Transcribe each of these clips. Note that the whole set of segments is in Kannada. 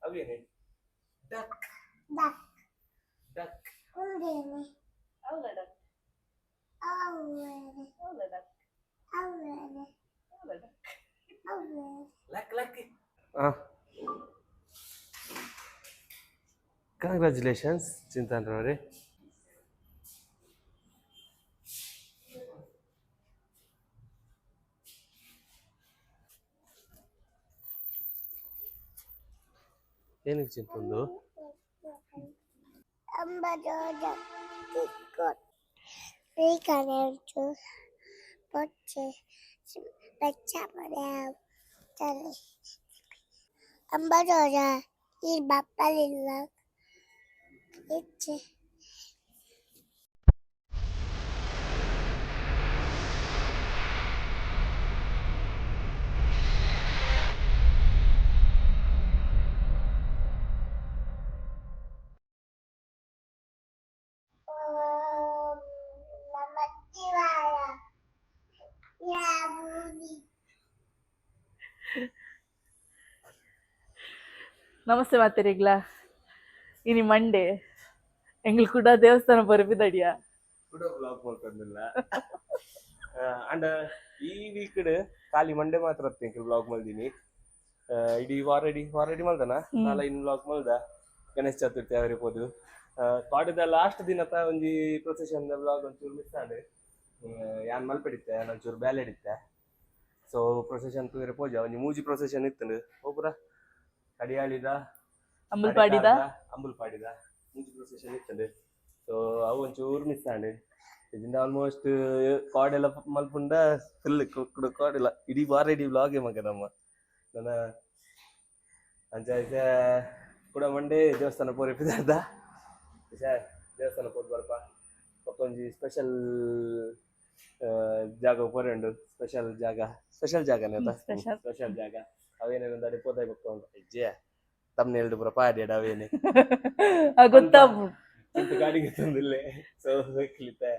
ಅವೇನೆ ಡಕ್ ಡಕ್ ಲಕ್ ಲಕ್. ಕಂಗ್ರ್ಯಾಚುಲೇಷನ್ಸ್ ಚಿಂತನ್ ರವರೇ. ಏನಕ್ಕೆ ಚಿಂತಂದು il bappalilla ನಮಸ್ತೆ ಮಾತೆರೆಗ್ಲ ಇನಿ ಮಂಡೇ ಎಂಗ್ಲು ಕೂಡ ದೇವಸ್ಥಾನ ಬರಬಿದಡಿಯಾ ಕೂಡ ಬ್ಲಾಗ್ ಮಾಡ್ಕೊಂಡಿಲ್ಲ. ಅಂಡ್ ಈ ವೀಕ್ ಖಾಲಿ ಮಂಡೇ ಮಾತ್ರ ಬ್ಲಾಗ್ ಮಲ್ದಿನಿ. ಇಡೀ ವಾರಡಿ ಮಲ್ದನ ನಾಲ ಇನ್ ಬ್ಲಾಗ್ ಮಲ್ದ ಗಣೇಶ ಚತುರ್ಥಿ ಅವರಿರ್ಬೋದು. ಕಾಡದ ಲಾಸ್ಟ್ ದಿನತ ಒಂಜಿ ಪ್ರೊಸೆಷನ್ ಬ್ಲಾಗ್ ಒಂಚೂರು ಮಿಸ್ ಆಂಡ್ ಯಾನ್ ಮಲ್ಪೆಡಿತ್ತೆ ಒಂಚೂರು ಬ್ಯಾಲೆ ಹಿಡಿತ್ತೆ. ಸೊ ಪ್ರೊಸೆಷನ್ ತೂರೆ ಪೋಜ ಒಂಜಿ ಮೂಜಿ ಪ್ರೊಸೆಷನ್ ಇತ್ತಂಡು ಒಬ್ಬರ ಕಡಿಯಾಳಿದ ಅಂಬುಲ್ ಪಾಡಿದ ಮೂಜಿ ಪ್ರೊಸೆಷನ್ ಇತ್ತಂಡು. ಸೊ ಅವು ಒಂಚೂರು ಮಿಸ್ ಆಂಡ್ ಇದರಿಂದ ಆಲ್ಮೋಸ್ಟ್ ಕಾಡೆಲ್ಲ ಮಲ್ಪುಂಡ ಫುಲ್ ಕುಕ್ಕುಡು ಕಾಡೆಲ್ಲ ಇಡೀ ವಾರ ಇಡೀ ಬ್ಲಾಗೆ ಮಗ ನಮ್ಮ ನನ್ನ ಅಂಚಾಯ್ಸ ಕೂಡ ಮಂಡೇ ದೇವಸ್ಥಾನ ಪೋರೆಪಿದಾರ್ದ ದೇವಸ್ಥಾನ ಪೋದು ಬರ್ಪ ಒಂಜಿ ಸ್ಪೆಷಲ್ ಜಾಗ ಪೋರೆಂಡು. ಸ್ಪೆಷಲ್ ಜಾಗನೇ ಸ್ಪೆಷಲ್ ಜಾಗ ಅವೇನೇನು ದಾಡಿ ಪೋದಾಯ್ ಬಕ್ಕ ಉಂಟು ಹೆಜ್ಜೆ ತಮ್ಮನೆ ಎರಡು ಪುರ ಪಾಡ್ಯಾಡ ಅವೇನೆ ಗೊತ್ತಾಗ್ಬು ಇಂತ ಗಾಡಿಗೆ ತಂದಿಲ್ಲೇ. So ಕ್ಲಿತ್ತೆ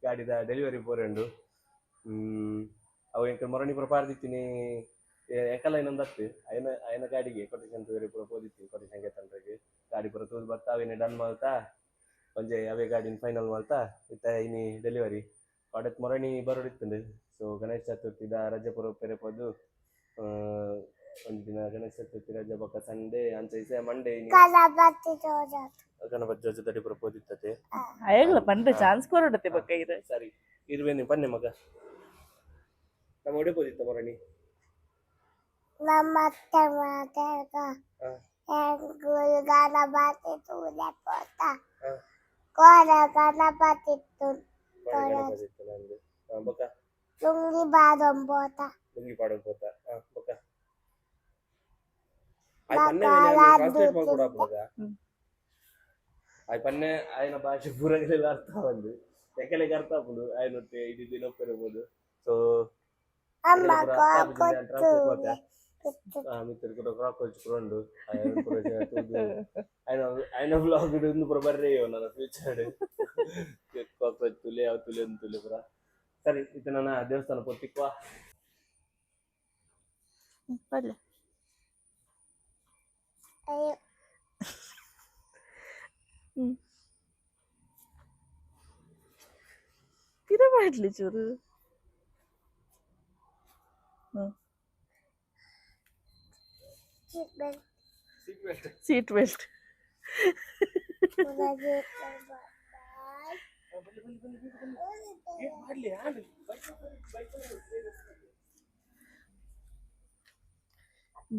ಗಾಡಿದ delivery ಪೋರೆಂಡು. ಅವು ಎಂಕ ಮೊರಣಿ ಪುರ ಪಾಡ್ದಿತ್ತೀನಿ ಎಂಕಲ್ಲ ಇನ್ನೊಂದು ಹತ್ತು ಐನ ಗಾಡಿಗೆ ಕೊಟೇಶನ್ ತೂರಿ ಪುರ ಪೋದಿತ್ತೀನಿ ಕೊಟೇಶನ್ಗೆ ತಂಡ್ರಿಗೆ ಗಾಡಿ ಪುರ ತೂದು ಬರ್ತಾ ಅವೇನೆ ಡನ್ ಮಾಡ್ತಾ ಒಂಜೆ ಅವೇ ಗಾಡಿನ ಫೈನಲ್ ಮಾಡ್ತಾ ಇತ್ತ ಇನಿ ಡೆಲಿವರಿ ಕಾಡತ್ ಮೊರಣಿ ಬರೋಡಿತ್ತಂಡು. ಸೊ ಗಣೇಶ ಚತುರ್ಥಿದ ರಜೆ ಪುರ ಪೆರೆ ಪೋದು ಒಂದು ದಿನ ಗಣೇಶ ಚತುರ್ಥಿ ರಜೆ ಬೊಕ್ಕ ಸಂಡೇ ಅಂಚೈಸೆ ಮಂಡೇ ಗಣಪತಿ ಜೋಜ ತಡಿ ಪುರ ಪೋದಿತ್ತತೆ ಅಯ್ಯಗ್ಲ ಪಂಡ ಚಾನ್ಸ್ ಕೊರಡತೆ ಬಕ್ಕ ಇದು ಸರಿ ಇರುವೇನೆ ಪನ್ನೆ ಮಗ ನಮ್ಮ ಒಡೆ ಪೋದಿತ್ತ ಮೊರಣಿ ನಮ್ಮತ್ತೆ ಮಾತಾಡ್ಕ ಗಣಪತಿ ತೂಲೆ ಪೋತ ಕೋರ ಗಣಪತಿ ನಂದು ಬೊಕ್ಕ ಲುಂಗಿ ಬಾದಂ ಪೋತ ಬೊಕ್ಕ ಆಯ್ ಪನ್ನೆ ಟ್ರಾನ್ಸ್ಲೇಟ್ ಮಾಡ್ಕೊಡಾಪದ ಆಯ್ ಪನ್ನೆ ಆಯ್ನ ಭಾಷೆ ಪೂರಗಲೆಲ್ಲ ಅರ್ಥ ಆವಂದು ಎಕಲೆಗೆ ಅರ್ಥ ಆಪುಂಡು ಆಯ್ನೊಟ್ಟೆ ಇಡೀ ದಿನ ಒಪ್ಪೆರಬಹುದು. ಸೊ ಟ್ರಾನ್ಸ್ಲೇಟ್ ಮಾಡ್ತೆ ಮಿತ್ರ ಕೂಡ ಕ್ರಾಕ್ ಹೊಚ್ಕೊಂಡು ಆಯ್ನ ಬ್ಲಾಗ್ ಒಂದು ಪುರ ಬರ್ರಿ ನನ್ನ ಫ್ಯೂಚರ್ ಕಾಕ್ರೋಚ್ ತುಲೆ ಯಾವ ತುಲೆ ಒಂದು ತುಲೆ ಪುರ. ಸರಿ ಇದು ನನ್ನ ದೇವಸ್ಥಾನ ಪೊತ್ತಿಕ್ವಾ ತಿರ ಮಾಡ್ಲಿ ಚೂರು ಸೀಟ್ ಬೆಲ್ಟ್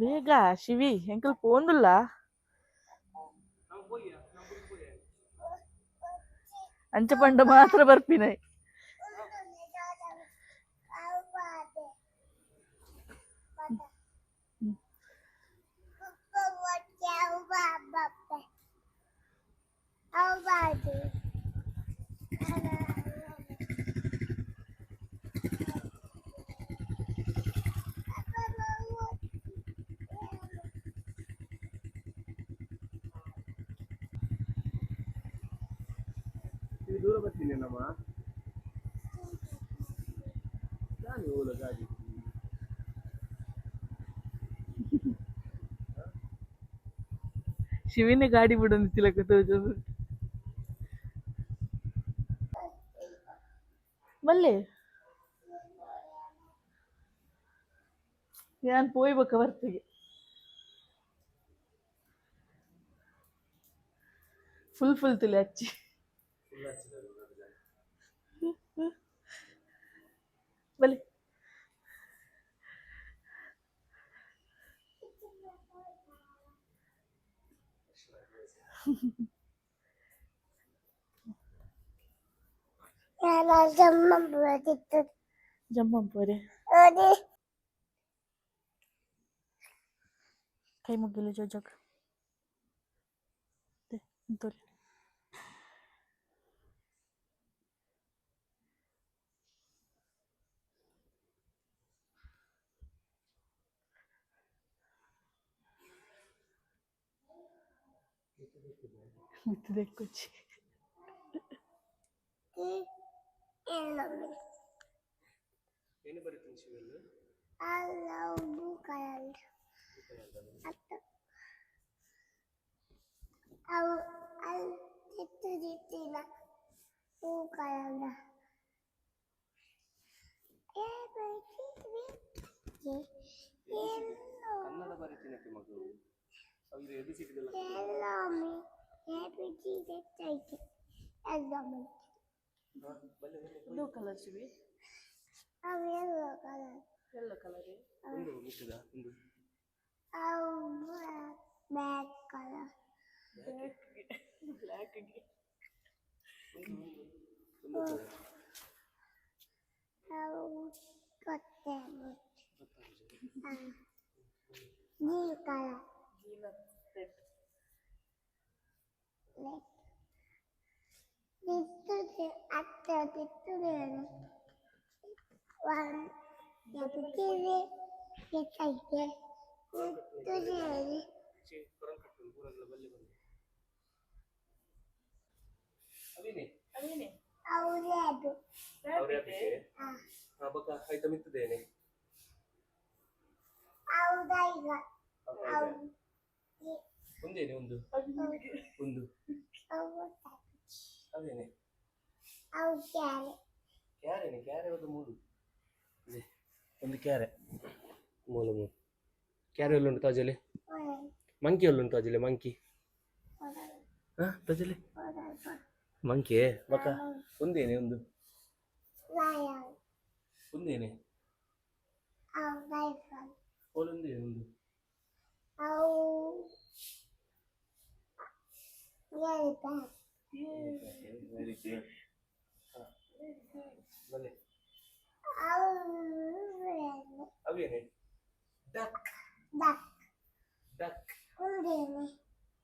ಬೇಗ ಶಿವಿ ಎಂಕಲ್ ಪೋಂದುಲ್ಲ ಅಂಚ ಪಂಡ ಮಾತ್ರ ಬರ್ಪಿನೈ ಇಲ್ಲಿ ದೂರ ಬರ್ತೀನಿ ನಮ್ಮ ನಾನು ಓಲ ಗಾಡಿ ಶಿವಿನ ಗಾಡಿ ಬಿಡೊಂದು ತಿಲಕ ತೋಜದು ಮಲ್ಲೆ ഞാൻ പോയി ബക്ക വർത്തിಗೆ ಫುಲ್ ತಿಳಿ ಹಚ್ಚಿ ಬಲಿ ഞാൻ ജമ്മം പോയിട്ട് ಜಮ್ಮಂ ಪೋರೆ ഒരു ಕೈ ಮುಗಿಲಿ ಜೋಜಕ್ ತೋರಿ ಬಿತ್ತದಕ್ಕೊಚ್ಚಿ ഇളമി ಏನು ಬರೀತೀನಿ ಶಿವಲ್ಲಿ അലൗ കയൽ അത്ത ഔ അൽ തിത്തില കയൽ ಕನ್ನಡ ಬರೀತೀನಿ ಮಗು ಅವ್ರು ಎಬಿಸಿಡಿಲ್ಲ ಎಲ್ಲಾಮಿ ಎಬಿಸಿಡಿ ಚೈಕೆ ಎಲ್ಲಾಮಿ ಬ್ಲೂ ಕಲರ್ ಶಿವಿ ಅವು ಎಲ್ಲೋ ಕಲರ್ ಎಲ್ಲೋ ಕಲರ್ ಒಂದು ಮಿಕ್ಕದ ಒಂದು ಅವು ಬ್ಲ್ಯಾಕ್ ಕಲರ್ ಬ್ಲ್ಯಾಕ್ ಅವು ಕೊಟ್ಟೆ ನೀಲ್ ಕಲರ್ ಬಿತ್ತುದೆ ಅತ್ತ ಬಿತ್ತುದೆ ಒನ್ ಎಬಿಸಿಡಿ ಚೈಕೆ ಬಿತ್ತುದೆ ಕೊರಂ ಕಟ್ಟು ಪೂರಲ್ಲ ಬಲ್ಲೆ ಬಂದು ಅದೇನೆ ಅವು ರೆಡ್ ಅವ್ರೆ ಅದಕ್ಕೆ ಹಾ ಬಕ ಆಯ್ತಾ ಮಿತ್ತದೇನೆ ಅವು ದೈಗ ಅವು ಒಂದೇನೆ ಒಂದು ಒಂದು ಅವು ಅದೇನೆ ಅವು ಕ್ಯಾರೆ ಕ್ಯಾರೆನೆ ಕ್ಯಾರೆ ಒಂದು ಮೂರು ಇದೆ ಒಂದು ಕ್ಯಾರೆ ಮೂಲ ಮೂರು ಕ್ಯಾರೆ ಎಲ್ಲ ಉಂಟು ತಾಜಲೆ ಮಂಕಿ ಎಲ್ಲ ಉಂಟು ತಾಜಲೆ ಮಂಕಿ ಹಾ ತಾಜಲೆ ಮಂಕಿ ಬಕ ಒಂದೇನೆ ಒಂದು ಲಯನ್ ಒಂದೇನೆ ಅವು ಲೈಫನ್ ಒಂದೇನೆ ಒಂದು ಅವು ಎಲಿಫೆಂಟ್ ವೆರಿ ಗುಡ್ ಬಲ್ಲೆ ಅವು ಅವೇನೆ ಡಕ್ ಡಕ್ ಡಕ್ ಉಂಡೇನೆ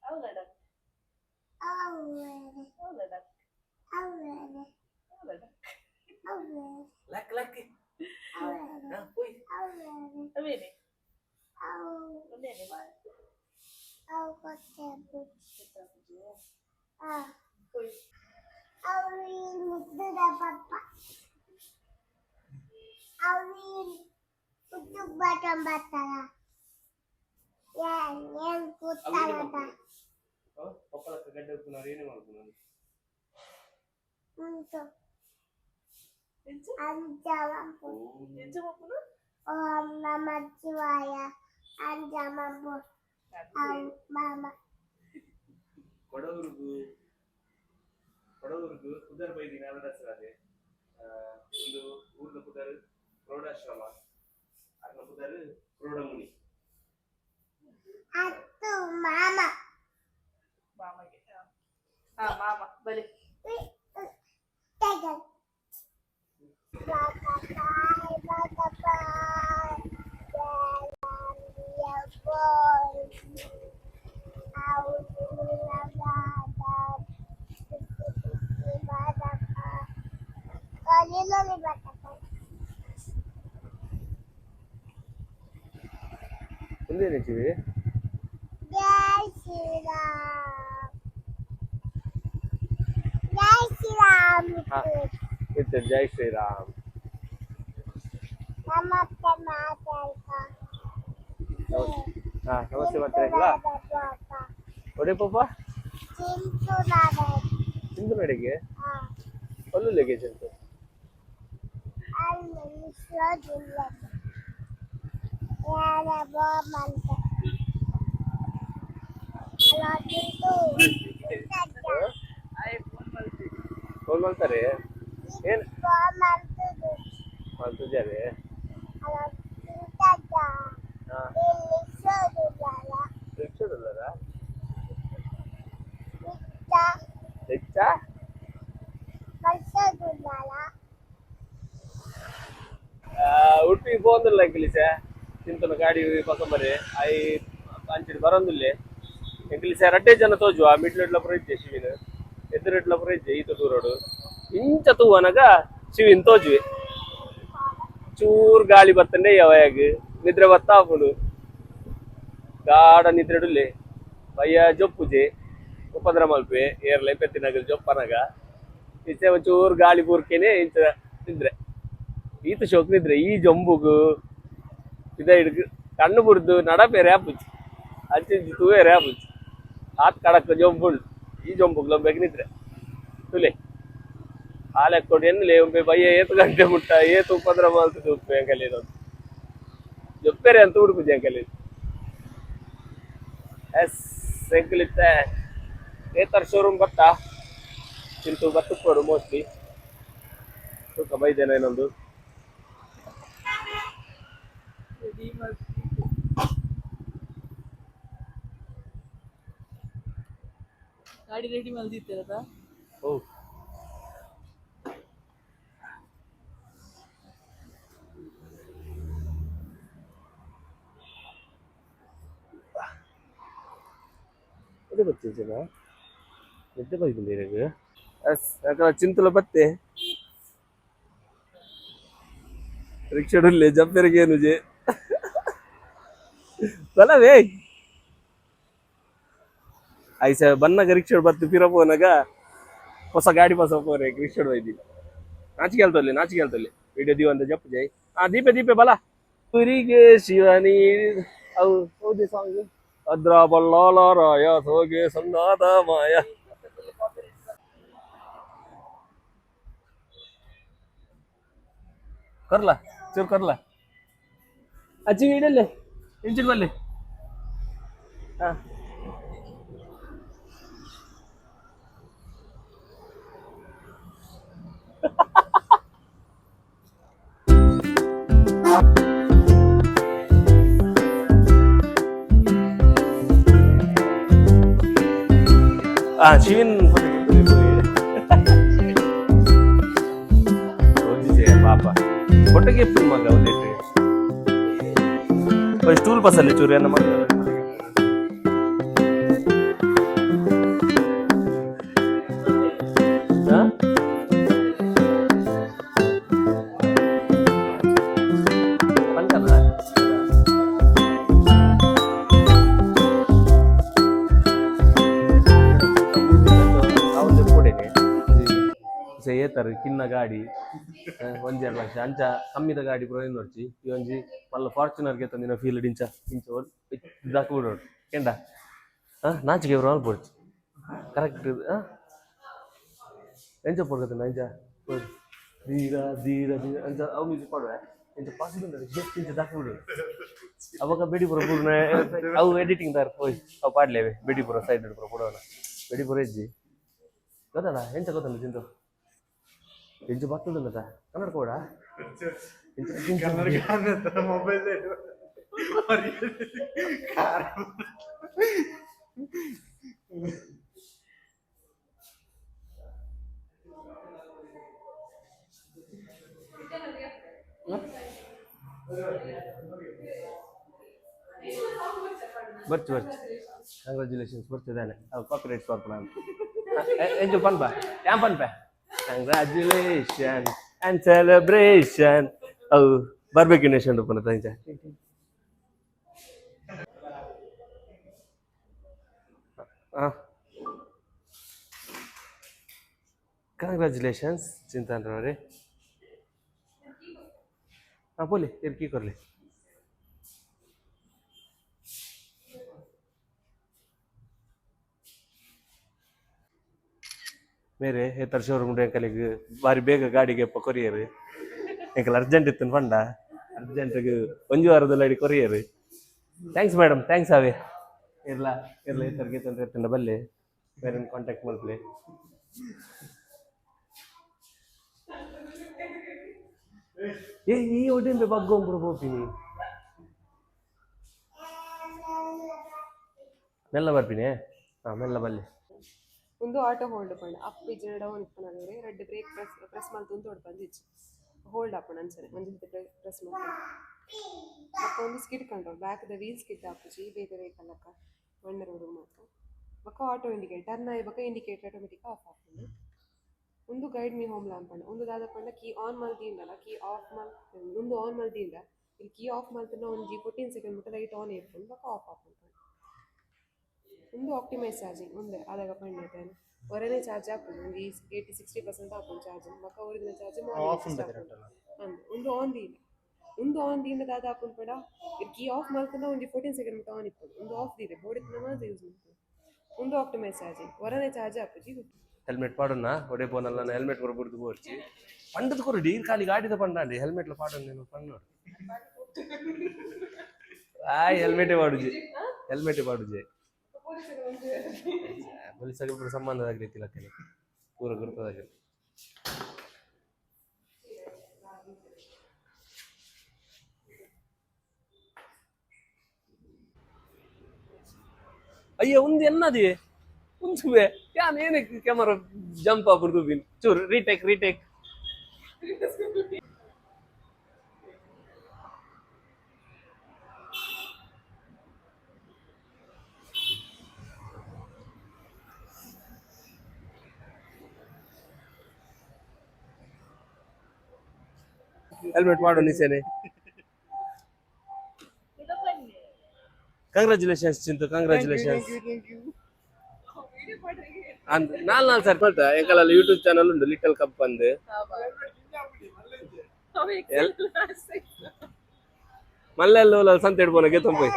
ಹೌದಾ ಡಕ್ ಅವೇನೆ ಹೌದಾ ಡಕ್ ಅವೇನೆ ಹೌದಾ ಡಕ್ ಅವೇನೆ ಲಕ್ ಲಕ್ ಅವೇನೆ ಹಾ ಹೋಯ್ ಅವೇನೆ ಅವೇನೆ ಅವು ಒಂದೇನೆ ಅವು ಕೊಟ್ಟೆ ಹೋಯ್ ಅವು ಮುದ್ದದ ಪಪ್ಪ ಅವು ಮುದ್ದು ಬಟನ್ ಬರ್ತಾರ ಏನ್ ಕೂತಾರದ ಪಪ್ಪಳಕ್ಕೆ ಗಡ್ಡೆ ಉಪ್ಪು ನಾವು ಏನೇ ಮಾಡ್ಬೋದು ನಾನು ಉಂಟು ಎಂಚ ಅಂಜಮಪ್ಪು ಎಂಚ ಮಪ್ಪುನು ಓಂ ನಮ ಶಿವಾಯ ಅಂಜಮಪ್ಪು ಮಾಮ ಕೊಡವರಿಗೂ ಕುದರ್ ಬೈದಿ ನಾರದ ಹೆಸರು ಅದೇ ಒಂದು ಊರ್ದ ಕುದರ್ ಪ್ರೌಢಾಶ್ರಮ ಅರ್ನ ಕುದರ್ ಪ್ರೌಢಮುನಿ ಅತ್ತು ಮಾಮ ಮಾಮಗೆ ಹಾ ಮಾಮ ಬಲಿ ಟೈಗರ್ ಒಂದೇನೆ ಕಿವಿ ಜೈ ಶ್ರೀರಾಮ್ ಜೈ ಶ್ರೀ श्रीराम हा इथे जय श्रीराम नमस्ते माता हा नमस्ते ಮಾತಾಡ್ಲಾ ಒಡೆ ಪಾಪ चिंटू नाडे ಇಂದು ನಡೆಗೆ हाँ ಒಳ್ಳೆ ಲಗೇಜ್ ಅಂತ अल्लाह इसरो जिल्ले यारे बो मनते अल्लाह चिंटू ಫೋನ್ ಮಾಡ್ತಾರೆ ಏನು बो मनते ಮಾಡ್ತಿದ್ದಾರೆ अल्लाह चिंता ಹಾ इसरो जिल्ले ರಿಕ್ಷಾದಲ್ಲರ इच्छा ರಿಕ್ಷಾ मल्से जिल्ले ಉಡುಪಿ ಹೋಗಂದಿಲ್ಲ ಕಿಲಿಸ ತಿಂತನ ಗಾಡಿ ಪಕ್ಕಂಬರಿ ಐ ಅಂಚಿಡ್ ಬರೋದಿಲ್ಲ ಎಂಕ್ಲಿಸ ರಡ್ಡೆ ಜನ ತೋಜುವ ಮಿಡ್ಲೆಟ್ಲ ಪ್ರೈಜೆ ಶಿವಿನ ಎದುರೆಟ್ಲ ಪ್ರೈಜೆ ಈತ ದೂರೋಡು ಇಂಚ ತೂವನಗ ಶಿವಿನ್ ತೋಜುವೆ ಚೂರ್ ಗಾಳಿ ಬರ್ತಂಡೆ ಯಾವಾಗ ನಿದ್ರೆ ಬತ್ತಾಪುಡು ಗಾಢ ನಿದ್ರೆಡುಲ್ಲೆ ಬಯ್ಯ ಜೊಪ್ಪುಜೆ ಉಪದ್ರ ಮಲ್ಪೆ ಏರ್ಲೆ ಪೆತ್ತಿನಾಗ ಜೊಪ್ಪನಗ ಈಚೆ ಒಂಚೂರು ಗಾಳಿ ಬೂರ್ಕೆನೆ ಇಂಚ ನಿದ್ರೆ ಈತ ಶೋಕ್ ನಿದ್ರೆ ಈ ಜೊಂಬುಗು ಇದ ಹಿಡ್ಕು ಕಣ್ಣು ಬುಡ್ದು ನಡಪೆ ರ್ಯಾಪುಚ್ಚಿ ಅಂಚಿ ತೂವೇ ರ್ಯಾಪುಚ್ಚಿ ಆತ್ ಕಡಕ್ ಜೊಂಬುಂಡು ಈ ಜೊಂಬುಗ್ ಲಂಬೆಗ್ ನಿದ್ರೆ ತುಲೆ ಹಾಲೆಕ್ಕೊಂಡು ಎನ್ನುಲೆ ಒಂಬೆ ಬಯ್ಯ ಏತು ಗಂಟೆ ಮುಟ್ಟ ಏತು ಉಪದ್ರ ಮಲ್ತದೆ ಉಪ್ಪು ಎಂಕಲೇನು ಜೊಪ್ಪೆರೆ ಅಂತ ಹುಡುಕುದು ಎಂಕಲೇನು ಎಸ್ ಎಂಕಲಿತ್ತೆ ಏತರ ಶೋರೂಮ್ ಬತ್ತಾ ಚಿಂತು ಬತ್ತು ಕೊಡು ಮೋಸ್ಟ್ಲಿ ತೂಕ ಬೈದೇನೋ ಇನ್ನೊಂದು ಗಾಡಿ ರೆಡಿ ಮಲ್ದಿದ್ದೀರದ ಓ ಎಲ್ಲಿ ಬರ್ತಿದ್ದೀರಾ ನಿದ್ದೆ ಬೈದಿಲ್ಲ ನಿನಗೆ ಎಸ್ ಯಾಕಂದ್ರೆ ಚಿಂತಲ ಬತ್ತೆ ರಿಕ್ಷಾಡುಲ್ಲೆ ಜಂಪೆರಿಗೇನು ಜೆ ಬಲವೇ ಐಸ ಬನ್ನಗ ರಿಕ್ಷಾಡ್ ಬತ್ತು ಪಿರಪೋನಗ ಹೊಸ ಗಾಡಿ ಹೊಸ ಪೋರೆ ರಿಕ್ಷಾಡ್ ಬೈದಿ ನಾಚಿಕೆ ಹೇಳ್ತಲ್ಲಿ ವಿಡಿಯೋ ದೀವಂತ ಜಪ್ಪು ಜೈ ದೀಪೆ ದೀಪೆ ಬಲ ಕುರಿಗೆ ಶಿವನಿ ಅವು ಹೌದು ಸಾಂಗ್ ಅದ್ರ ಬಲ್ಲಾಲರಾಯ ಸೋಗೆ ಸಂದಾದ ಮಾಯ करला चूर करला अच्छी वीडियो इंचिन बल्ले हाँ शिविन पापा फोटो के फिल्म मगा और स्टूल पसले चूरे ना मग हाँ पंखा ना आवश्यक पड़े ने से ये तर किन्ना गाड़ी ಒಂದೆರಡು ಲಕ್ಷ ಅಂಚ ಕಮ್ಮಿದ ಗಾಡಿ ಪುರ ನೋಡ್ಚಿ ಈ ಒಂಜಿ ಮಲ್ಲ ಫಾರ್ಚುನರ್ಗೆ ತಂದಿನ ಫೀಲ್ಡ್ ಇಂಚ ಇಂಚ ದಾಕ್ಬಿಡೋಡು ಕೆಂಡ ನಾಚಿಕೆ ಇವ್ರು ಅಲ್ಪಡ್ಚಿ ಕರೆಕ್ಟ್ ಎಂಚ ಪಡ್ಕತ್ತ ಇಂಚ ಧೀರ ಧೀರ ಧೀರ ಅಂಚ ಅವು ಮ್ಯೂಸಿಕ್ ಮಾಡುವೆ ಇಂಚ ಪಾಸಿಬಲ್ ಜಸ್ಟ್ ಇಂಚ ದಾಕ್ಬಿಡೋಡು ಅವಾಗ ಬೆಡಿಪುರ ಪೂರ್ಣ ಅವು ಎಡಿಟಿಂಗ್ ದಾರ ಹೋಯ್ ಅವು ಪಾಡ್ಲೇವೆ ಬೆಡಿಪುರ ಸೈಡ್ ಪುರ ಪುಡವನ ಬೆಡಿಪುರ ಇಜ್ಜಿ ಗೊತ್ತಲ್ಲ ಎಂಚ ಗೊತ್ತಲ್ಲ ಚಿಂತು ಎಂಚು ಬರ್ತದಲ್ಲದ ಕನ್ನಡ ಕೂಡ ಮೊಬೈಲ್ ಬರ್ಚು ಕಂಗ್ರಾಚುಲೇಷನ್ಸ್ ಬರ್ತಿದ್ದಾನೆ ಅದು ಕಾಪಿ ರೈಟ್ಸ್ ಬರ್ಪಣ ಎಂಜು ಪನ್ಪ ಯಾಂ ಪನ್ಪ ಕಂಗ್ರಾಚುಲೇಷನ್ ಆ್ಯಂಡ್ ಸೆಲೆಬ್ರೇಷನ್ ಅವು ಬರ್ಬೇಕು ಇನ್ನೆಷ್ಟು ಪುನಃ ತಂಚ ಹಾಂ कंग्रॅच्युलेशन्स चिंतनराव रे. हाँ बोले यार की करले मेरे हे तर शोरूम ಎಂಕಲಿಗೆ ಬಾರಿ ಬೇಗ ಗಾಡಿಗೆ ಕೊರಿಯರ್ ಎಂಕಲ್ ಅರ್ಜೆಂಟ್ ಇತ್ತು ಪಂಡ ಅರ್ಜೆಂಟ್ಗೆ ಒಂದು ವಾರದಲ್ಲಿ ಕೊರಿಯರ್. ಥ್ಯಾಂಕ್ಸ್ ಮೇಡಮ್ ಥ್ಯಾಂಕ್ಸ್ ಅವೇ ಇರ್ಲ ಇರ್ಲ ಇತರ್ಗೆ ತೊಂದರೆ ಇರ್ತಂಡ ಬಲ್ಲೆ ಬೇರೆ ಕಾಂಟ್ಯಾಕ್ಟ್ ಮಾಡ್ಲಿ. ಏ ಈ ಒಡೆಂಬೆ ಬಗ್ಗೊಂಬ್ರು ಹೋಗ್ತೀನಿ ಮೆಲ್ಲ ಬರ್ತೀನಿ. ಹಾಂ ಮೆಲ್ಲ ಬಲ್ಲಿ ಒಂದು ಆಟೋ ಹೋಲ್ಡ್ ಪಂಡ ಅಪ್ ಇಜ್ಜಿ ಡೌನ್ ಇಪ್ಪನಾದ್ರೆ ರೆಡ್ ಬ್ರೇಕ್ ಪ್ರೆಸ್ ಮಲ್ತೊಂದು ತೋಡ್ ಬಂದು ಇಜ್ಜಿ ಹೋಲ್ಡ್ ಆಪಣ ಅನ್ಸನೆ ಒಂದು ಪ್ರೆಸ್ ಮಾಡ್ಕೊಂಡು ಬೊಕ್ಕ ಒಂದು ಸ್ಕಿಡ್ ಕಂಡ್ರು ಬ್ಯಾಕ್ ದ ವೀಲ್ ಸ್ಕಿಡ್ ಆಪುಜಿ ಬೇರೆ ವೆಹಿಕಲ್ ಅಕ್ಕ ಮಣ್ಣ ರೋಡ್ ಮಾತ್ರ ಬೊಕ್ಕ ಆಟೋ ಇಂಡಿಕೇಟ್ ಟರ್ನ್ ಆಗಿ ಬೊಕ್ಕ ಇಂಡಿಕೇಟರ್ ಆಟೋಮೆಟಿಕ್ ಆಫ್ ಆಪುಂಡು. ಒಂದು ಗೈಡ್ ಮೀ ಹೋಮ್ ಲ್ಯಾಂಪ್ ಪಂಡ ಒಂದು ದಾದ ಪಂಡ ಕೀ ಆನ್ ಮಲ್ತಿಂದಲ್ಲ ಕೀ ಆಫ್ ಮಲ್ ಒಂದು ಆನ್ ಮಲ್ತಿಂದ ಇಲ್ಲಿ ಕೀ ಆಫ್ ಮಲ್ತಿನ ಒಂದು 14 ಸೆಕೆಂಡ್ ಬಿಟ್ಟು ಲೈಟ್ ಆನ್ ಇರ್ಕೊಂಡು ಬೊಕ್ಕ ಆಫ್ ಆಪುಂಡು. ಒಂದು ಆಪ್ಟಿಮೈಸ್ ಚಾರ್ಜಿಂಗ್ ಒಂದೇ ಅದಾಗ ಪಂಡ ಹೊರನೇ ಚಾರ್ಜ್ ಹಾಕೋದು ಒಂದು 80-60% ಹಾಕೊಂಡು ಚಾರ್ಜಿಂಗ್ ಬೊಕ್ಕ ಒರಿಜಿನಲ್ ಚಾರ್ಜ್ ಒಂದು ಆನ್ ದೀನ ಒಂದು ಆನ್ ದೀನ ದಾದ ಹಾಕೊಂಡು ಪಡ ಕೀ ಆಫ್ ಮಾಡ್ಕೊಂಡು ಒಂದು 14 ಸೆಕೆಂಡ್ ಬಿಟ್ಟು ಆನ್ ಇಪ್ಪದು ಒಂದು ಆಫ್ ದೀರೆ ಬೋಡಿನ ಮಾತ್ರ ಯೂಸ್ ಮಾಡ್ತೀವಿ. ಒಂದು ಆಪ್ಟಿಮೈಸ್ ಚಾರ್ಜಿಂಗ್ ಹೊರನೇ ಚಾರ್ಜ್ ಹಾಕೋಜಿ ಹೆಲ್ಮೆಟ್ ಪಾಡೋಣ ಒಡೆ ಪೋನಲ್ಲ ನಾನು ಹೆಲ್ಮೆಟ್ ಕೊರಬಿಡ್ದು ಬೋರ್ಚಿ ಪಂಡದ ಕೊರು ಡೀರ್ ಖಾಲಿ ಗಾಡಿದ ಪಂಡಿ ಹೆಲ್ಮೆಟ್ಲ ಪಾಡೋಣ ನೀನು ಪಣ್ಣೋಡು ಆಯ್ ಹೆಲ್ಮೆಟೇ ಪಾಡುಜಿ ಹೆಲ್ಮೆಟೇ ಪಾಡುಜಿ ಪೊಲೀಸರಿಗೆ ಪೂರ ಸಂಬಂಧದಾಗಿರ್ತಿಲ್ಲ ಪೂರ ಗುರುತದಾಗಿರ್. ಅಯ್ಯ ಒಂದು ಎನ್ನದಿ ಉಂಚುವೆ ಯಾನ್ ಏನಕ್ಕೆ ಕ್ಯಾಮರಾ ಜಂಪ್ ಆಗ್ಬಿಡ್ದು ಬಿನ್ ಚೂರು ರೀಟೇಕ್ ಹೆಲ್ಮೆಟ್ ಮಾಡು ನಿಸೇನೆ. Congratulations Chintu congratulations. ನಾಲ್ ಸರ್ ಮಾಡ್ತಾ ಎಂಕಲಲ್ಲಿ ಯೂಟ್ಯೂಬ್ ಚಾನಲ್ ಉಂಟು ಲಿಟಲ್ ಕಪ್ ಅಂದು ಮಲ್ಲೆಲ್ಲ ಸಂತೆ ಇಡ್ಬೋನ ಗೆತ್ತಂಪೈ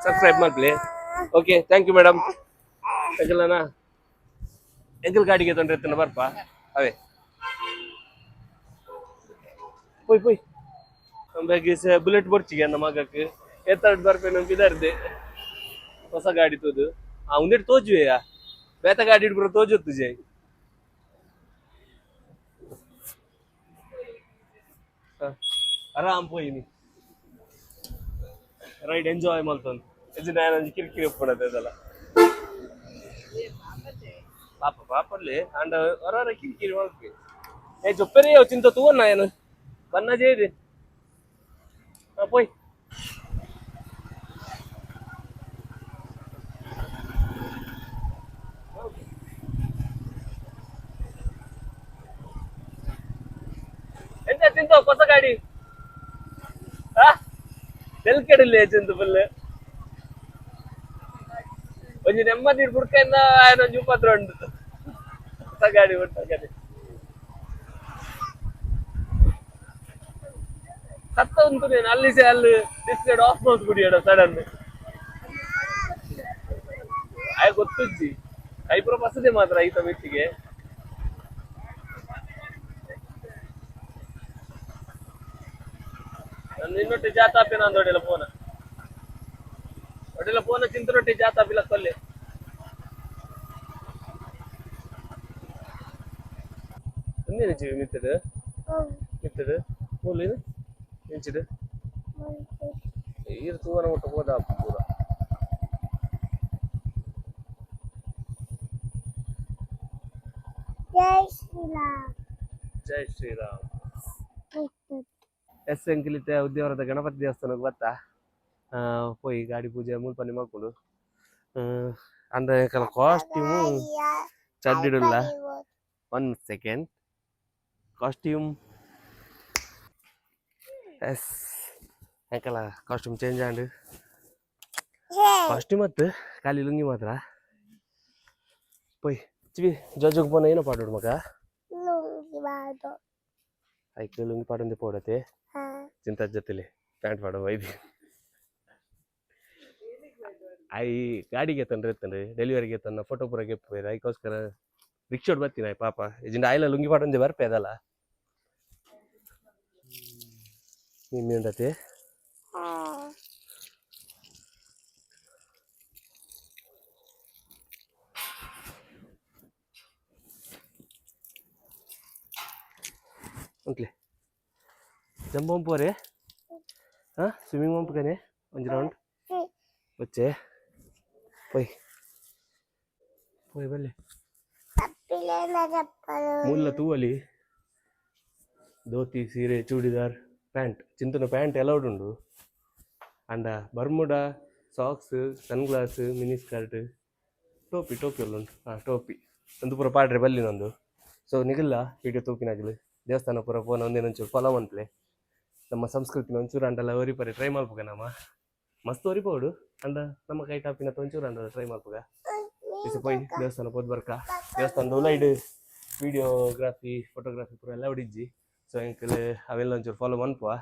ಸಬ್ಸ್ಕ್ರೈಬ್ ಮಾಡ್ಲಿ. Okay thank you madam. ಎಂಕಲ್ನಾ ಎಂಕಲ್ ಗಾಡಿಗೆ ತೊಂದ್ರೆ ಇರ್ತಾನೆ ಬರ್ಪಾ ಅವೇ പോയി ಬುಲೆಟ್ ಬರ್ಚಿಗೆ ನಮ್ಮ ಮಗಕ್ಕೆ ಎತ್ತಾಡ್ ಬರ್ಪೇನು ಬಿದರ್ದೆ ಹೊಸ ಗಾಡಿ ತೋದು ಆ ಉಂದೆಟ್ ತೋಜುವೆಯಾ ಬೇತ ಗಾಡಿ ಇಡ್ಬಿರ ತೋಜೊತ್ತು ಜೈ ಆರಾಮ್ ಪೋಯಿನಿ ರೈಡ್ ಎಂಜಾಯ್ ಮಾಡ್ತಾನೆ ಇದು ನಾನು ಕಿರಿಕಿರಿ ಒಪ್ಪಡದೆ ಅದಲ್ಲ ಪಾಪಲ್ಲಿ ಅಂಡ ಹೊರ ಕಿರಿಕಿರಿ ಮಾಡ್ಬೇಕು ಏ ಜೊಪ್ಪರೇ ಚಿಂತ ತೂವನ್ನ ಏನು ಬನ್ನ ಜೇರಿ పోయి ಎಂತ ತಿಂತ ಹೊಸ ಗಾಡಿ ತೆಲ್ಕೆಡಿಲ್ಲ ಚಿಂತ ಫುಲ್ ಒಂಜಿ ನೆಮ್ಮದಿ ಬುಡ್ಕಂದ ఆయన ಜೂಪತ್ರ ಉಂಟು ಹೊಸ ಗಾಡಿ ಹೊಸ ಗಾಡಿ ಸತ್ತ ಉಂಟು ನೀನು ಅಲ್ಲಿ ಅಲ್ಲಿ ಡಿಸ್ಪ್ಲೇಡ್ ಆಫ್ ಮಾಡ್ದು ಕುಡಿಯೋಣ ಸಡನ್ ಆಯ್ ಗೊತ್ತುಜ್ಜಿ ಕೈಪುರ ಬಸದೆ ಮಾತ್ರ ಈತ ಮೆತ್ತಿಗೆ ನಿನ್ನೊಟ್ಟಿ ಜಾತಾಪಿ ನಾನು ಒಡೆಲ್ಲ ಫೋನ ಚಿಂತನೊಟ್ಟಿ ಜಾತಾಪಿಲ್ಲ ಕೊಲ್ಲೆ ಒಂದೇನು ಜೀವಿ ಮಿತ್ತದು ಮೂಲೇನು ಎಂಚಿಡು ಈರು ತೂವನ ಒಟ್ಟು ಹೋದ ಪೂರ ಜೈ ಶ್ರೀರಾಮ್. ಎಸ್ ಎಂಕಿಲಿತೆ ಉದ್ಯಾವರದ ಗಣಪತಿ ದೇವಸ್ಥಾನಕ್ಕೆ ಬತ್ತಾ ಪೋಯಿ ಗಾಡಿ ಪೂಜೆ ಮುಲ್ಪನೆ ಮಾಡ್ಕೊಂಡು ಅಂದ ಕಲ ಕಾಸ್ಟ್ಯೂಮು ಚಡ್ಡಿಡುಲ್ಲ 1 ಸೆಕೆಂಡ್ ಕಾಸ್ಟ್ಯೂಮ್ ಎಸ್ ಯಾಕಲ್ಲ ಕಾಸ್ಟ್ಯೂಮ್ ಚೇಂಜ್ ಆಂಡ್ ಕಾಸ್ಟ್ಯೂಮ್ ಮತ್ತು ಖಾಲಿ ಲುಂಗಿ ಮಾತ್ರ ಪೋಯ್ ಚಿವಿ ಜೋಜೋಗ್ ಬೋನ ಏನೋ ಪಾಡೋಡು ಮಗ ಲುಂಗಿ ಬಾದು ಐಕೆ ಲುಂಗಿ ಪಾಡೊಂದೆ ಪೋಡತೆ ಹಾ ಚಿಂತ ಜೊತೆಲಿ ಪ್ಯಾಂಟ್ ಪಾಡೋ ವೈದಿ ಐ ಗಾಡಿಗೆ ತಂದ್ರೆ ಡೆಲಿವರಿಗೆ ತನ್ನ ಫೋಟೋ ಪೂರ ಗೆಪ್ಪು ಅದಕ್ಕೋಸ್ಕರ ರಿಕ್ಷೋಡ್ ಬರ್ತೀನಿ ಪಾಪ ಇಜಿಂದ ಆಯ್ಲ ಲುಂಗಿ ಪಾಡೊಂದೆ ಬರ್ಪೆ ಅದಲ್ಲ ನಿನ್ನೇಂದತೆ ಹಾ ಅಂಕ್ಲೆ ಜಂಪ್ ಪಂಪೋರೆ ಹಾಂ ಸ್ವಿಮ್ಮಿಂಗ್ ಪಂಪ್ಗನೆ ಒಂದು ರೌಂಡ್ వచ్చే పోయి పోయి వెళ్ళి తప్పిలేదా చెప్పాలి ముళ్ళ తూవలి ధోతి సీರೆ churidar pant Chinthana pant allowed ఉండు and Bermuda socks sun glass mini skirt ಟೋಪಿ ಎಲ್ಲ ಉಂಟು ಟೋಪಿ ಒಂದು ಪೂರ ಪಾಡ್ರೆ ಬಲ್ಲಿನೊಂದು ಸೊ ನಿಗಲ್ಲ ವಿಡಿಯೋ ತೂಪಿನಾಗಲಿ ದೇವಸ್ಥಾನ ಪೂರ ಫೋನ್ ಒಂದೇನೊಂಚೂರು ಫಾಲೋ ಮಂತ್ಲೆ ನಮ್ಮ ಸಂಸ್ಕೃತಿನ ಒಂಚೂರು ಅಂಡಲ್ಲ ಒರಿಪರಿ ಟ್ರೈ ಮಾಡ್ಬೇಕ ನಮ್ಮ ಮಸ್ತ್ ಒರಿಪೋಡು ಅಂಡ ನಮ್ಮ ಕೈ ಟಾಪಿನ ಒಂಚೂರು ಅಂಡಲ್ಲ ಟ್ರೈ ಮಾಡ್ಬೇಕ ಇಸ ಪೋಯ್ ದೇವಸ್ಥಾನ ಪೋದ್ ಬರ್ಕ ದೇವಸ್ಥಾನದ ಉಲೈಡ್ ವಿಡಿಯೋಗ್ರಾಫಿ ಫೋಟೋಗ್ರಾಫಿ ಪೂರ ಎಲ್ಲ ಹೊಡಿಜ್ಜಿ ಸೊ ಎಂಕಲ್ ಅವೆಲ್ಲ ಒಂಚೂರು ಫಾಲೋ ಮನ್ಪುವ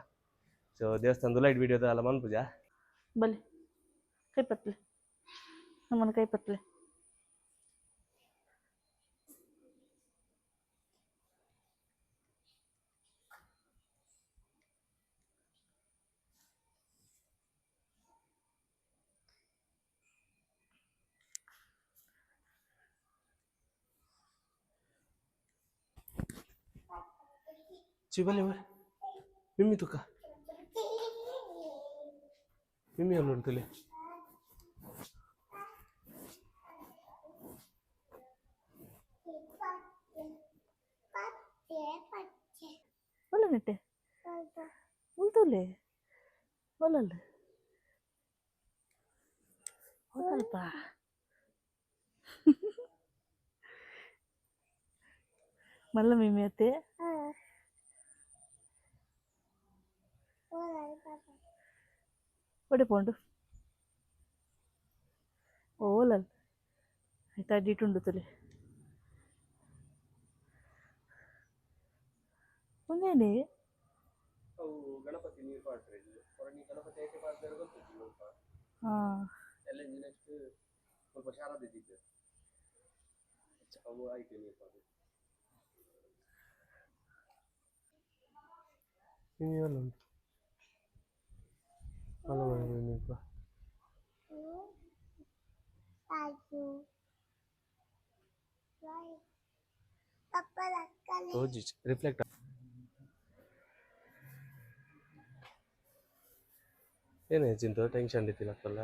ಸೊ ದೇವಸ್ಥಾನದ ಉಲೈಡ್ ವಿಡಿಯೋದ ಎಲ್ಲ ಮನ್ಪುಜ ಬಲೆ ಕೈ ಪತ್ಲೆ ನಮ್ಮನ ಕೈ ಪತ್ಲೆ ಚಿಬಲೆ ಮಿಮ್ಮಿ ತುಕ ಮಿಮ್ಮಿ ಅಲ್ಲಿ ಉಂಟುಲೆ ಒಳ್ಳೆ ನೆಟ್ಟೆ ಉಳ್ತೋಲೆ ಒಳ್ಳಲ್ಲ ಒಳ್ಳಲ್ಪ ಮಲ್ಲ ಮಿಮ್ಮಿ ಅತ್ತೆ ಒಡೆ ಪೋಂಡು ಓಲಲ್ ಆಯ್ತಾ ಅಡ್ಡಿಟ್ಟುಂಡು ತುಲೆ ಒಂದೇನೆ ಅವು ಗಣಪತಿ ನೀರು ಪಾಡ್ರೆ ಗಣಪತಿ ಐತೆ ಪಾಡ್ರೆ ಗೊತ್ತಿಲ್ಲ ಹಾಂ ಎಲ್ಲ ನೆಕ್ಸ್ಟ್ ಸ್ವಲ್ಪ ಶಾರದಿದ್ದಿತ್ತು ಅವು ಆಯ್ತು ನೀರು ಪಾಡ್ರೆ ಏನು ಹಲೋ ನೀರು Ayu. Right. Papa lakkan. ತೋಜಿ ರಿಫ್ಲೆಕ್ಟ್ ಏನೇ ಚಿಂತು ಟೆನ್ಷನ್ ಇತ್ತಿಲ್ಲ ಅಕ್ಕಲ್ಲ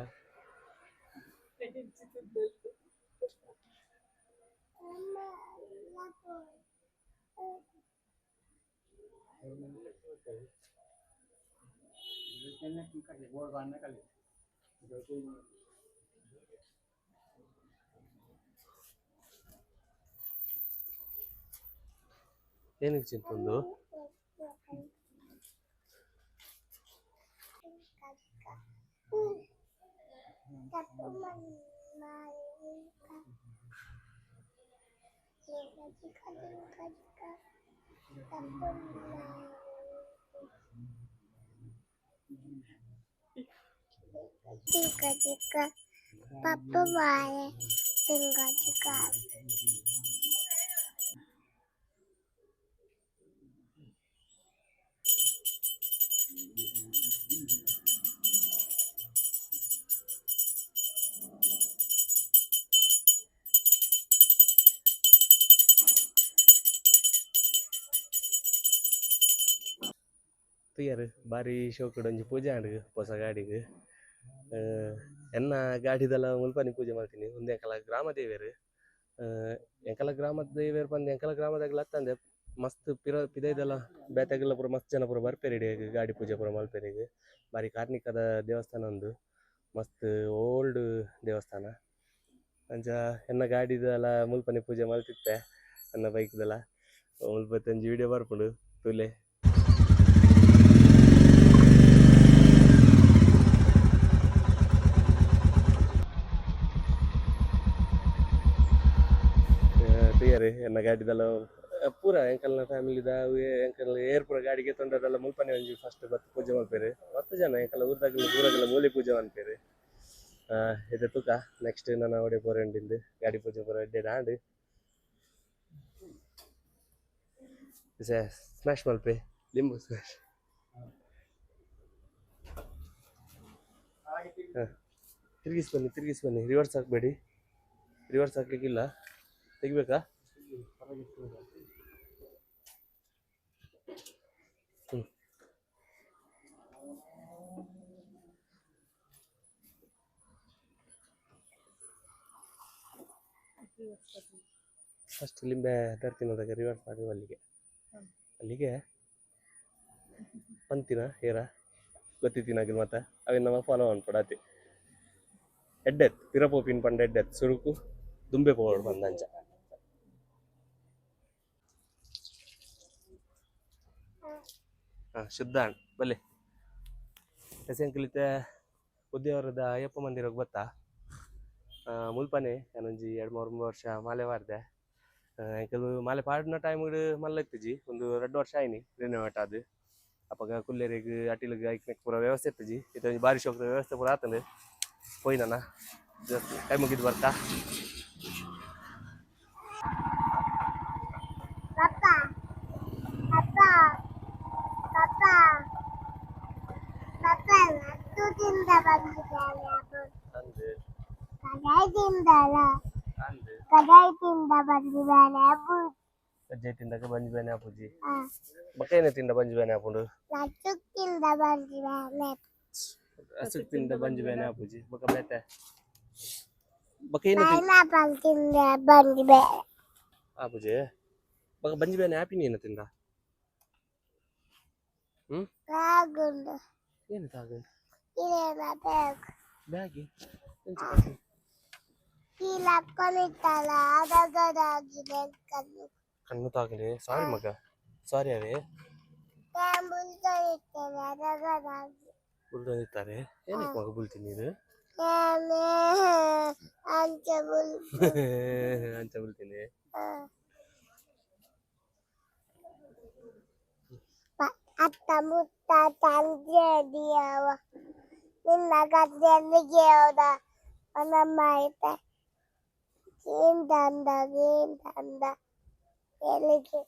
Mama, lapo. ಏನಕ್ಕೆ ಚಿಂತೊಂದು Jika Papa baik, jika ತುಯ್ಯಾರು ಬಾರಿ ಶೋಕುಡು ಒಂಜಿ ಪೂಜೆ ಆಂಡ್ ಹೊಸ ಗಾಡಿಗೆ ಎನ್ನ ಗಾಡಿದೆಲ್ಲ ಮುಲ್ಪನಿ ಪೂಜೆ ಮಾಡ್ತೀನಿ ಒಂದು ಎಂಕಲ ಗ್ರಾಮ ದೇವೇರು ಎಂಕಲ ಗ್ರಾಮ ದೇವೇರು ಬಂದು ಎಂಕಲ ಗ್ರಾಮದಾಗಲ ಹತ್ತಂದೆ ಮಸ್ತ್ ಪಿದೈದೆಲ್ಲ ಬೇತಾಗೆಲ್ಲ ಪೂರ ಮಸ್ತ್ ಜನ ಪೂರ ಬರ್ಪೇರಿಡಿ ಗಾಡಿ ಪೂಜೆ ಪೂರ ಮಲ್ಪೇರಿಗೆ ಬಾರಿ ಕಾರ್ಣಿಕದ ದೇವಸ್ಥಾನ ಒಂದು ಮಸ್ತ್ ಓಲ್ಡ್ ದೇವಸ್ಥಾನ ಅಂಚ ಎನ್ನ ಗಾಡಿದೆಲ್ಲ ಮುಲ್ಪನಿ ಪೂಜೆ ಮಲ್ತಿತ್ತೆ ನನ್ನ ಬೈಕ್ದೆಲ್ಲ ಮುಲ್ಪತ್ತೊಂಜಿ ವಿಡಿಯೋ ಬರ್ಪುಂಡು ತುಲೆ ಗಾಡಿದೆಲ್ಲ ಪೂರ ಎಂಕಲ್ನ ಫ್ಯಾಮಿಲಿದ ಎಂಕಲ್ ಏರ್ಪುರ ಗಾಡಿಗೆ ತೊಂದರೆಲ್ಲ ಮುಲ್ಪನೆ ಒಂಜಿ ಫಸ್ಟ್ ಬತ್ತು ಪೂಜೆ ಮಾಡ್ಪೇರು 10 ಜನ ಎಂಕಲ್ಲ ಊರಾಗೆಲ್ಲ ಮೂಲೆ ಪೂಜೆ ಮಾಡ್ಪೇರು ಇದು ತೂಕ ನೆಕ್ಸ್ಟ್ ನಾನು ಒಡೆ ಪೋರೆಂಡಿಂದು ಗಾಡಿ ಪೂಜೆ ಪೂರ ಎಡ್ಡೆ ನಾಡು ಸ್ಮ್ಯಾಶ್ ಮಲ್ಪೆ ಲಿಂಬು ಸ್ಮ್ಯಾಶ್ ತಿರುಗಿಸ್ ಬನ್ನಿ ರಿವರ್ಸ್ ಹಾಕಬೇಡಿ ರಿವರ್ಸ್ ಹಾಕ್ಲಿಕ್ಕಿಲ್ಲ ತೆಗಿಬೇಕಾ ಫಸ್ಟ್ ಲಿಂಬೆ ತರ್ತೀನದಾಗ ರಿವರ್ಸ್ ಮಾಡಿ ಅಲ್ಲಿಗೆ ಪಂತಿನ ಏರ ಗೊತ್ತಿತ್ತಿನಾಗಿ ಮತ್ತೆ ಅವೇನು ನಮ್ಮ ಫಾಲೋ ಅನ್ಕೊಡತಿ ಎಡ್ಡೆತ್ ಪಿರಪೋಪಿನ್ ಪಂಡ ಎಡ್ಡೆತ್ ಸುರುಕು ದುಂಬೆ ಪೋಡ್ ಬಂದಂಚ ಶುದ್ಧ ಬಲ್ಲೆ ಎಸೆಂಕಲಿತೆ ಉದ್ಯವರದ ಅಯ್ಯಪ್ಪ ಮಂದಿರಕ್ಕೆ ಬತ್ತಾ ಮುಲ್ಪನೆ ನಾನೊಂಜಿ 2-3 ವರ್ಷ ಮಾಲೆ ವಾರ್ದೆ ಕೆಲವು ಮಾಲೆ ಪಾಡಿನ ಟೈಮ್ ಮಲ್ಲ ಇತ್ತಜಿ ಒಂದು 2 ವರ್ಷ ಆಯ್ನಿ ರಿನೋವೇಟ್ ಆದ್ ಅಪ್ಪಗ ಕುಲ್ಲೇರಿಗೆ ಅಟಿಲಿಗೆ ಐಕ್ನೆಕ್ ಪೂರ ವ್ಯವಸ್ಥೆ ಇತ್ತಜಿ ಇದು ಬಾರಿ ಶೋಕದ ವ್ಯವಸ್ಥೆ ಪೂರ ಆತಂದು ಹೋಯ್ ನಾನು ಕೈ ಮುಗಿದು ಬರ್ತಾ Papa, Papa, Papa, Papa, tu tinda bandiera abu. ಅಂದು Kadai tindala, ಅಂದು kadai tinda bandiera abu. ಅಜ್ಜೆ ತಿಂದಾಗ ಬಂಜಿ ಬೇನೆ ಆಪುಜಿ Ah, ಬಕೇನೆ ತಿಂದ ಬಂಜಿ ಬೇನೆ ಆಪುಂಡು latuk tinda bandiera lep. ಹಸುಕ್ ತಿಂದ ಬಂಜಿ ಬೇನೆ ಆಪುಜಿ ಬಕ ಬೇತೆ ಬಕೇನೆ Naila bang tinda bandiera. ಆಪುಜಿ ಬಕ ಬಂಜಿ ಬೇನೆ ಆಪಿ ನೀನು ತಿಂದ Bagunda, ಏನು ತಾಗ ilena bag. Baggy Kila konitala, adagada gilen kanu. ಕಣ್ಣು ತಾಗಲಿ ಸಾರಿ ಮಗ ಸಾರಿ ಅವೇ Tambul konitala, adagada. ಬುಲ್ದಿರ್ತಾರೆ ಏನಕ್ಕೆ ಮಗ ಬುಲ್ತೀನಿ ಇದು Nene, ancabul. ಅಂತ ಬುಲ್ತೀನಿ Atta mutta tantre diyawa. Ninna gadde giyawda. Anamma ite. Gindanda. Elige.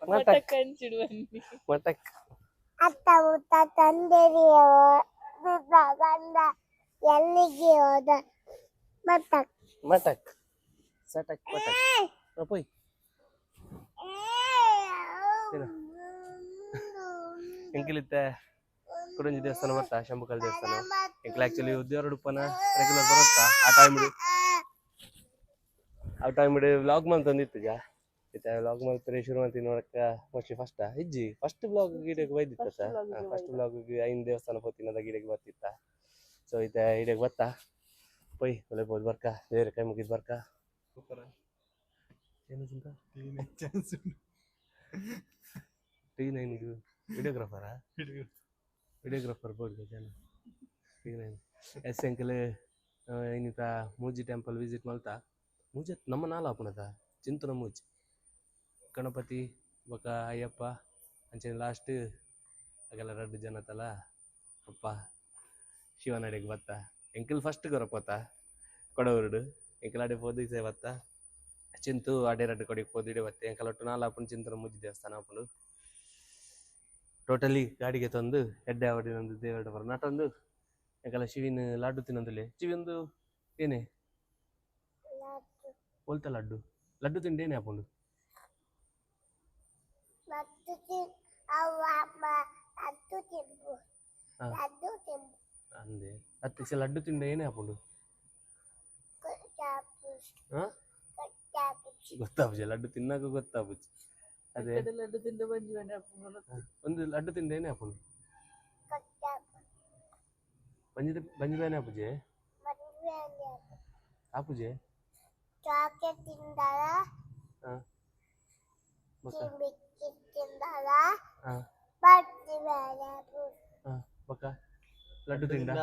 ಮಟಕ್ ಮಟಕ್ Atta mutta tantre diyawa. Ninna ganda. Elige yoda. Matak. ಮಟಕ್ ಸಟಕ್ ಮಟಕ್ ಪೋಯ್ ಎಂಕಿಲಿತ್ತೆ ಕುಡಂಜಿ ದೇವಸ್ಥಾನ ಬರ್ತಾ ಶಂಭುಕಲ್ ದೇವಸ್ಥಾನ ಎಂಕಲ್ ಆಕ್ಚುಲಿ ಉದ್ಯೋಗ ಉಪ್ಪನ ರೆಗ್ಯುಲರ್ ಬರುತ್ತಾ ಆ ಟೈಮ್ ವ್ಲಾಗ್ ಮಲ್ ತಂದಿತ್ತು ಜಾ ಇತ್ತ ವ್ಲಾಗ್ ಮಲ್ಪರೆ ಶುರು ಮಾಡ್ತೀನಿ ನೋಡಕ್ಕ ಮೋಸ್ಟ್ಲಿ ಫಸ್ಟ್ ವ್ಲಾಗ್ ಗಿಡಕ್ಕೆ ಬೈದಿತ್ತ ಫಸ್ಟ್ ವ್ಲಾಗ್ಗೆ 5 ದೇವಸ್ಥಾನ ಹೋಗ್ತೀನದ ಗಿಡಕ್ಕೆ ಬರ್ತಿತ್ತ ಸೊ ಇತ್ತ ಗಿಡಕ್ಕೆ ಬತ್ತಾ ಪೊಯ್ ಒಳ್ಳೆಬೋದು ಬರ್ಕ ಬೇರೆ ಕೈ ಮುಗಿದ್ ಬರ್ಕ ಏನು ಚಿಂತ T9 ವಿಡಿಯೋಗ್ರಾಫರಾ ವಿಡಿಯೋಗ್ರಾಫರ್ ಬೋರ್ಡ್ ಜನ T9 ಎಸ್ ಎಂಕಲ್ ಇನ್ನಿತ ಮೂಜಿ ಟೆಂಪಲ್ ವಿಸಿಟ್ ಮಲ್ತಾ ಮೂಜಿ ನಮ್ಮ ನಾಲ ಆಪುಣದ ಚಿಂತನ ಮೂಜಿ ಗಣಪತಿ ಬೊಕ ಅಯ್ಯಪ್ಪ ಅಂಚನೆ ಲಾಸ್ಟ್ ಹಾಗೆಲ್ಲ 2 ಜನ ತಲ ಅಪ್ಪ ಶಿವನಡೆಗೆ ಬತ್ತ ಎಂಕಲ್ ಫಸ್ಟ್ ಗೊರಪೋತ ಕೊಡವರುಡು ಎಂಕಲ್ ಅಡೆ ಪೋದಿಸೆ ಬತ್ತ ಚಿಂತು ಅಡೆ 2 ಕೊಡಿಗೆ ಪೋದಿಡೆ ಬತ್ತೆ ಎಂಕಲ್ ಒಟ್ಟು ನಾಲ ಆಪುಂಡು ಚಿಂತನ ಮೂಜಿ ದೇವಸ್ಥಾನ ಆಪುಂಡು ಟೋಟಲಿ ಗಾಡಿಗೆ ತಂದು ಎಡ್ಡೆ ಆವಡಿನೊಂದು ದೇವರ ಬರ ನಟೊಂದು ಎಂಕಲ್ಲ ಶಿವಿನ ಲಡ್ಡು ತಿನ್ನೊಂದುಲೆ ಚಿವಿಂದು ಏನೇ ಒಲ್ತ ಲಡ್ಡು ತಿಂಡಿ ಏನೇ ಆಪುಂಡು ಅಂದೆ ಅತ್ತಿಸ ಲಡ್ಡು ತಿಂಡ ಏನೇ ಆಪುಂಡು ಗೊತ್ತಾಪುಜಿ ಲಡ್ಡು ತಿನ್ನಾಕ ಗೊತ್ತಾಪುಜಿ ಅದೇ ಒಂದು ಲಡ್ಡು ತಿಂಡ ಏನೇ ಆಪುಂಡು ಬಂಜಿ ಬೇನೆ ಆಪುಜೆ ಆಪುಜೆ ಚಾಕೆಟ್ ತಿಂದಾರ ಬಿಸ್ಕಿಟ್ ತಿಂದಾರ ಬಟ್ಟಿ ಬೇರೆ ಬಕ ಲಡ್ಡು ತಿಂಡೇನೆ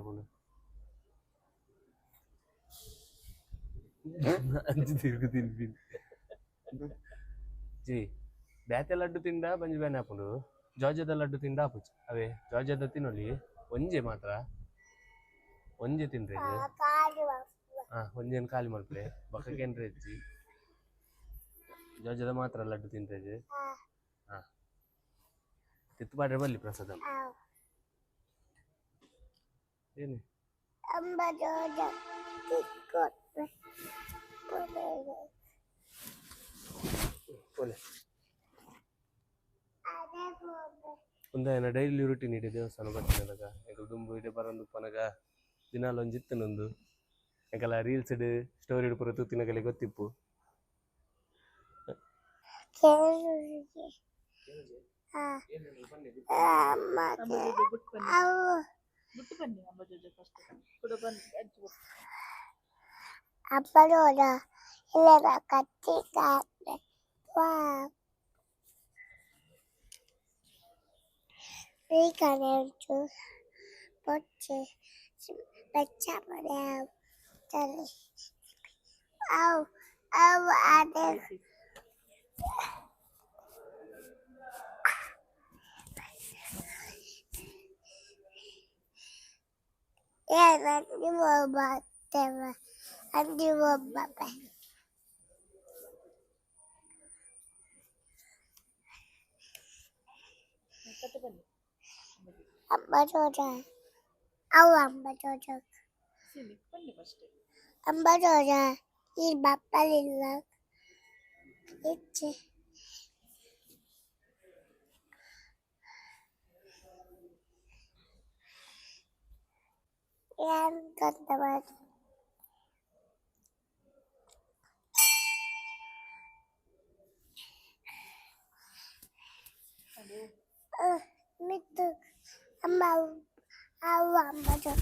ಆಪುಂಡು ಅಂಚು ತಿರುಗು ತಿನ್ಪಿನ್ ಜಿ ಬ್ಯಾತೆ ಲಡ್ಡು ತಿಂದ ಬಂಜಿ ಬ್ಯಾನೆ ಹಾಪುಂಡು ಜಾರ್ಜದ ಲಡ್ಡು ತಿಂದ ಹಾಪುಜಿ ಅವೇ ಜಾರ್ಜದ ತಿನ್ನೊಲಿ ಒಂಜೆ ಮಾತ್ರ ಒಂಜೆ ತಿನ್ರೆ ಕಾಲು ಒಂಜೇನು ಖಾಲಿ ಮಲ್ಪೆ ಬಕ್ಕೇನ್ರೆ ಹೆಚ್ಚಿ ಜಾರ್ಜದ ಮಾತ್ರ ಲಡ್ಡು ತಿಂತೇಜೆ ಹಾ ತಿತ್ತು ಪಾಡ್ರೆ ಬಲ್ಲಿ ಪ್ರಸಾದ ಏನು ಅಮ್ಮ ಜೋಜ ತಿಕ್ಕೊಟ್ರೆ ಒಳ್ಳೆ ಅದೇ ಹೋಗ್ಬೇಕು ಒಂದೇನ ಡೈಲಿ ರೂಟೀನ್ ಇದೆ ದೇವಸ್ಥಾನ ಬರ್ತೀನಗ ಈಗ ದುಂಬು ಇದೆ ಬರಂದು ಪನಗ ದಿನಾಲು ಒಂದು ಜಿತ್ತನೊಂದು ಯಾಕಲ್ಲ ರೀಲ್ಸ್ ಇಡು ಸ್ಟೋರಿ ಇಡು ಪೂರ ತೂತಿನಗಲಿ ಗೊತ್ತಿಪ್ಪು ಕೇಳಿಗೆ ಅಮ್ಮ ಅವು ಬಿಟ್ಟು ಬನ್ನಿ ಅಮ್ಮ ಜೊತೆ ಫಸ್ಟ್ ಕೂಡ ಬನ್ನಿ ಅಜ್ಜಿ ಅಪ್ಪನೋಡ ಇಲ್ಲ ಕತ್ತಿ ಕಾಟ್ರೆ ವಾ ಈ ಕಡೆ ಪೊಚ್ಚೆ ಬೆಚ್ಚ ಮನೆ ತಲೆ ಅವು ಅವು ಅದೇ ನೀವು ಬರ್ತೇವೆ ನೀವು ಒಬ್ಬ ಕತೆ ಬನ್ನಿ ಅಮ್ಮ ಜೋಜ ಅವು ಅಮ್ಮ ಜೋಜ ಸಿನಿ ಬನ್ನಿ ಫಸ್ಟ್ ಅಮ್ಮ ಜೋಜ ಈ ಬಪ್ಪಲಿಲ್ಲ ಇಚ್ಚೆ ಏನ್ ಗೊತ್ತ ಮಾಡಿ ಮಿತ್ತು ಅಮ್ಮ ಅವು ಅಮ್ಮ ಜೋಜ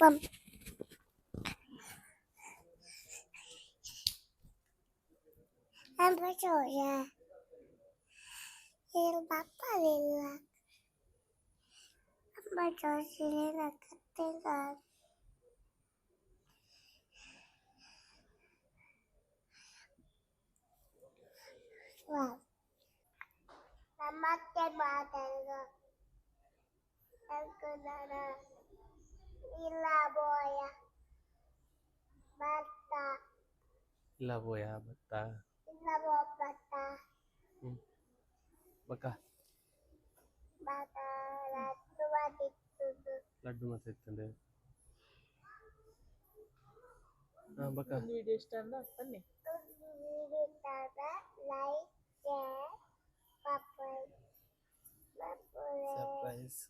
ಪಂ ಅಮ್ಮ ಜೋಜ il papà della ma Giorgina cattiva wow mamma che batterlo ecco dara il boia batta ಇಲ್ಲ ಬೋಯ ಭತ್ತ il batta ಬಕ್ಕ batta la tua ditto laddu ಮತ್ತೆ ಇತ್ತಂದೆ ಬಕ್ಕ ಒಂದು ವಿಡಿಯೋ ಇಷ್ಟ ಅಲ್ಲ ಬನ್ನಿ like, share, subscribe. ಸರ್ಪ್ರೈಸ್